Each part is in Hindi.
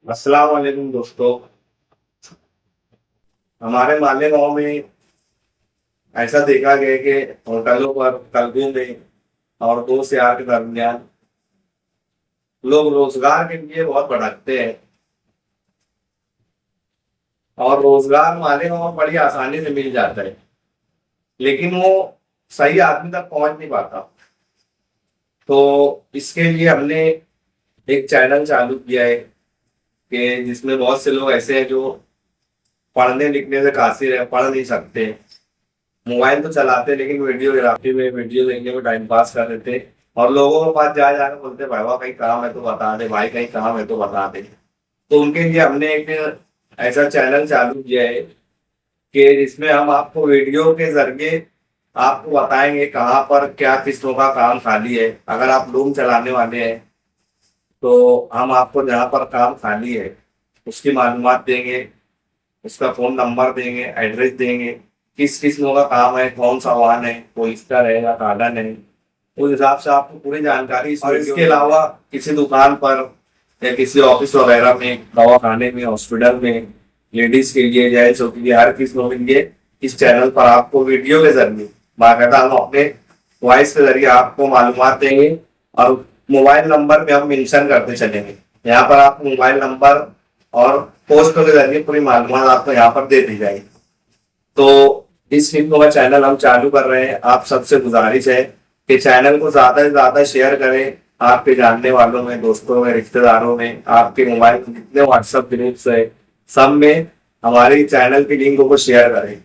अस्सलाम वालेकुम दोस्तों। हमारे मालेगांव में ऐसा देखा गया कि होटलों पर कल्बों में और दो सियार के दरमियान लोग रोजगार के लिए बहुत भटकते हैं और रोजगार मालेगांव में बड़ी आसानी से मिल जाता है, लेकिन वो सही आदमी तक पहुंच नहीं पाता। तो इसके लिए हमने एक चैनल चालू किया है कि जिसमें बहुत से लोग ऐसे हैं जो पढ़ने लिखने से कासिर है, पढ़ नहीं सकते, मोबाइल तो चलाते लेकिन वीडियोग्राफी में वीडियो देखने में टाइम पास कर देते और लोगों के पास जा जाकर बोलते भाई वाह कहीं काम है तो बता दे, भाई कहीं काम है तो बता दे। तो उनके लिए हमने एक ऐसा चैनल चालू किया है कि जिसमें हम आपको वीडियो के जरिए आपको बताएंगे कहाँ पर क्या किस्मों का काम खाली है। अगर आप रूम चलाने वाले हैं तो हम आपको जहाँ पर काम खाली है उसकी मालूमात देंगे, उसका फोन नंबर देंगे, एड्रेस देंगे, किस किस्म का काम है, कौन सा वाहन है, पॉलिस्टर है या कार्डन है, उस हिसाब से आपको पूरी जानकारी। और इसके अलावा किसी दुकान पर या किसी ऑफिस वगैरह में, दवाखाने में, हॉस्पिटल में, लेडीज के लिए, जेंट्स के लिए, हर किस्म के लिए इस चैनल पर आपको वीडियो के जरिए बाकायदा हम अपने वॉइस के जरिए आपको मालूमात देंगे और मोबाइल नंबर में हम मेंशन करते चलेंगे। यहाँ पर आपको मोबाइल नंबर और पोस्ट के जरिए पूरी मालूमात आपको यहाँ पर दे दी जाएगी। तो इस फिल्म का चैनल हम चालू कर रहे हैं। आप सबसे गुजारिश है कि चैनल को ज्यादा से ज्यादा शेयर करें आपके जानने वालों में, दोस्तों में, रिश्तेदारों में, आपके मोबाइल में जितने व्हाट्सएप ग्रुप्स है सब में हमारे चैनल की लिंक को शेयर करें।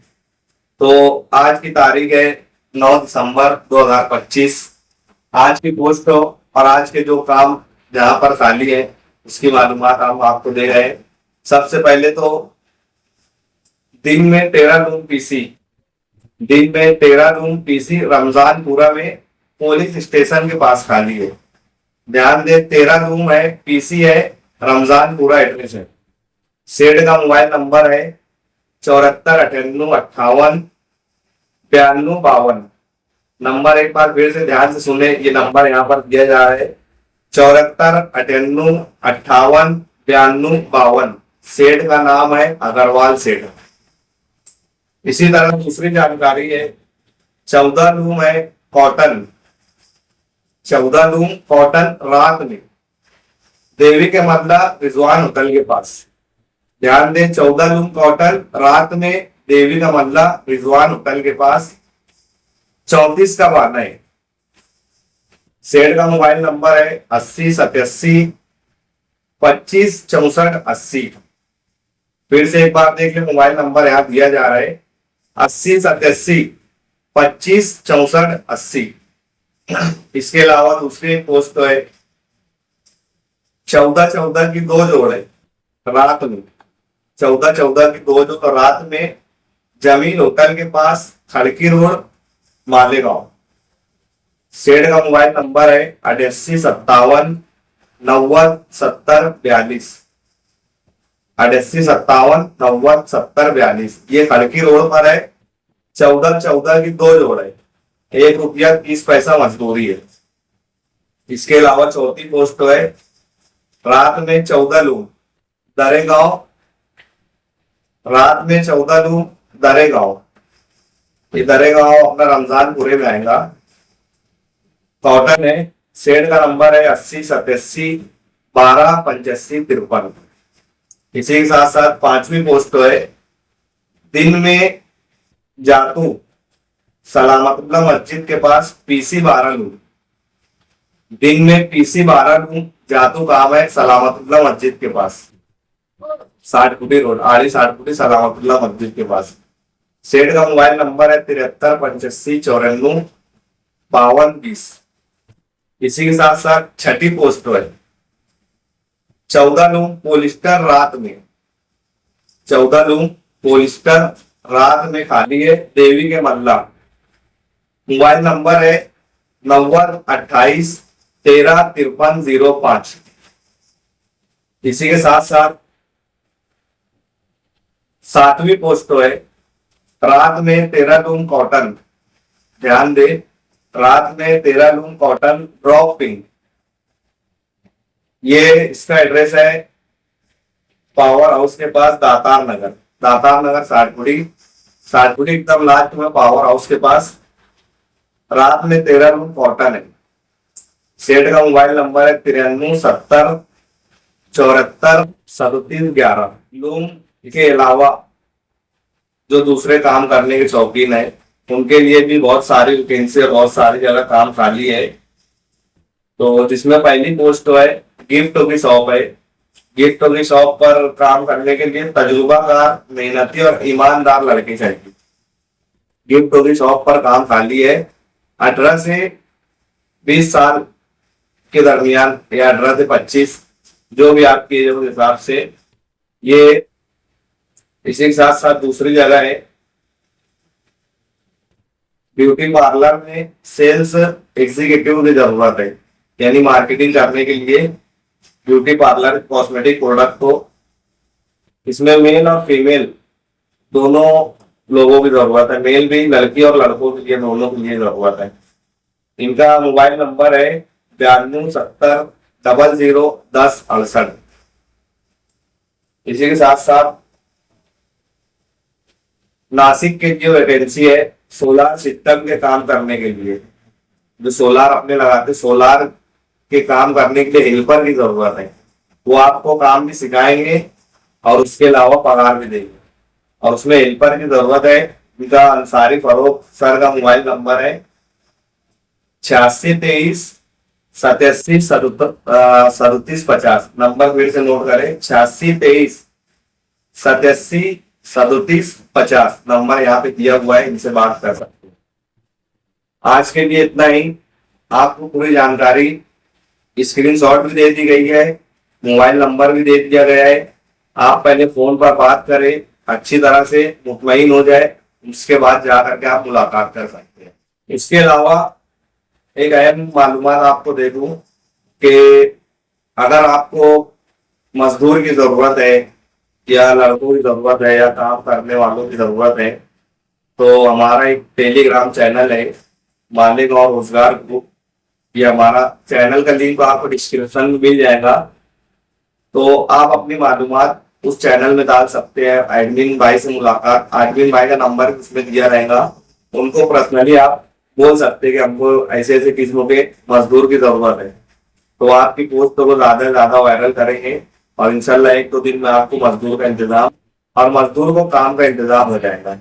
तो आज की तारीख है 9 दिसंबर 2025। आज की पोस्ट और आज के जो काम जहां पर खाली है उसकी मालूमात हम आपको दे रहे हैं। सबसे पहले तो दिन में 13 रूम पीसी, दिन में 13 रूम पीसी रमजानपुरा में पुलिस स्टेशन के पास खाली है। ध्यान दे, 13 रूम है, पीसी है, रमजानपुरा एड्रेस है। सेठ का मोबाइल नंबर है 74 98 58 92 52। नंबर एक बार फिर से ध्यान से सुने, ये नंबर यहाँ पर दिया जा रहा है 74 98 58 92 52। सेठ का नाम है अग्रवाल सेठ। इसी तरह दूसरी जानकारी है 14 रूम है कॉटन, 14 रूम कॉटन रात में देवी के मल्ला रिजवान होटल के पास। ध्यान दें, 14 रूम कॉटन रात में देवी का मल्ला रिजवान होटल के पास। 34 का बहाना है। सेठ का मोबाइल नंबर है 80 87 25 64 80। फिर से एक बार देख ले, मोबाइल नंबर यहाँ दिया जा रहा है 80 87 25 64 80। इसके अलावा दूसरी पोस्ट तो है 14 14 की दो जोड़ है रात में, 14 14 की दो जोड़ रात में जमीन होटल के पास, खड़की रोड, मालेगांव। सेठ का मोबाइल नंबर है 88 57 90 70 42, 88 57 90 70 42। ये खड़की रोड पर है। 14 14 की दो जोड़ है, ₹1.30 मजदूरी है। इसके अलावा चौथी पोस्ट है रात में 14 लूम दरेगांव, रात में 14 लूम दरेगांव। ये दरेगांव अपना रमजानपुरे में आएगा। कॉटन है। सेठ का नंबर है 80 87 12 85 53। इसी के साथ साथ पांचवी पोस्ट है दिन में जातू सलामतुल्लाह मस्जिद के पास पीसी 12 लूम। दिन में पीसी 12 लूम जातू काम है सलामतुल्लाह मस्जिद के पास, 60 फुटी रोड, आड़ी 60 फुटी सलामतुल्लाह मस्जिद के पास। सेठ का मोबाइल नंबर है 73 85 94 52 20। इसी के साथ साथ छठी पोस्ट है 14 लूम पोलिस्टर रात में, 14 लूम पोलिस्टर रात में खाली है देवी के मल्ला। मोबाइल नंबर है 90 28 13 53 05। इसी के साथ साथ सातवीं पोस्ट है रात में 13 लूम कॉटन। ध्यान दे, रात में 13 लूम कॉटन ड्रॉप पिंक। ये इसका एड्रेस है पावर हाउस के पास दातार नगर सातपुड़ी एकदम लास्ट में पावर हाउस के पास। रात में 13 रूम कॉटन है। सेठ का मोबाइल नंबर है 93 74 37 11। लूम के अलावा जो दूसरे काम करने के शौकीन है उनके लिए भी बहुत सारी वैकेंसी और बहुत सारी जगह काम खाली है। तो जिसमें पहली पोस्ट है गिफ्ट की शॉप है। गिफ्ट की शॉप पर काम करने के लिए तजुर्बाकार, मेहनती और ईमानदार लड़के चाहिए। गिफ्ट की शॉप पर काम खाली है। 18 से 20 साल के दरमियान या 18 से 25, जो भी आपकी एज के हिसाब से। ये इसी के साथ साथ दूसरी जगह है ब्यूटी पार्लर में सेल्स एग्जीक्यूटिव की जरूरत है, यानी मार्केटिंग करने के लिए ब्यूटी पार्लर कॉस्मेटिक प्रोडक्ट को। इसमें मेल और फीमेल दोनों लोगों की जरूरत है। मेल भी, लड़की और लड़कों के लिए दोनों के लिए जरूरत है। इनका मोबाइल नंबर है 9270001068। इसी के साथ साथ नासिक के जो वैकेंसी है सोलार सिस्टम के काम करने के लिए, जो सोलार अपने लगाते, सोलार के काम करने के लिए हेल्पर की जरूरत है। वो आपको काम भी सिखाएंगे और उसके अलावा पगार भी देंगे, और उसमें हेल्पर की जरूरत है। इनका अंसारी फरोख सर का मोबाइल नंबर है 8623873750। नंबर फिर से नोट करें 8623873750। नंबर यहाँ पे दिया हुआ है, इनसे बात कर सकते हैं। आज के लिए इतना ही। आपको पूरी जानकारी स्क्रीनशॉट भी दे दी गई है, मोबाइल नंबर भी दे दिया गया है। आप पहले फोन पर बात करें, अच्छी तरह से मुतमईन हो जाए, उसके बाद जाकर के आप मुलाकात कर सकते हैं। इसके अलावा एक अहम मालूमात आपको दे दूं कि अगर आपको मजदूर की जरूरत है या लड़कों की जरूरत है या काम करने वालों की जरूरत है, तो हमारा एक टेलीग्राम चैनल है मालेगांव रोजगार ग्रुप। ये हमारा चैनल का लिंक आपको डिस्क्रिप्शन में मिल जाएगा। तो आप अपनी मालूमात उस चैनल में डाल सकते हैं। एडमिन भाई से मुलाकात, एडमिन भाई का नंबर उसमें दिया रहेगा, उनको पर्सनली आप बोल सकते हैं कि हमको ऐसे ऐसे किस्मों के मजदूर की जरूरत है। तो आपकी पोस्ट को ज्यादा से ज्यादा वायरल करेंगे और इंशाल्लाह 1-2 दिन में आपको मजदूर का इंतजाम और मजदूर को काम का इंतजाम हो जाएगा।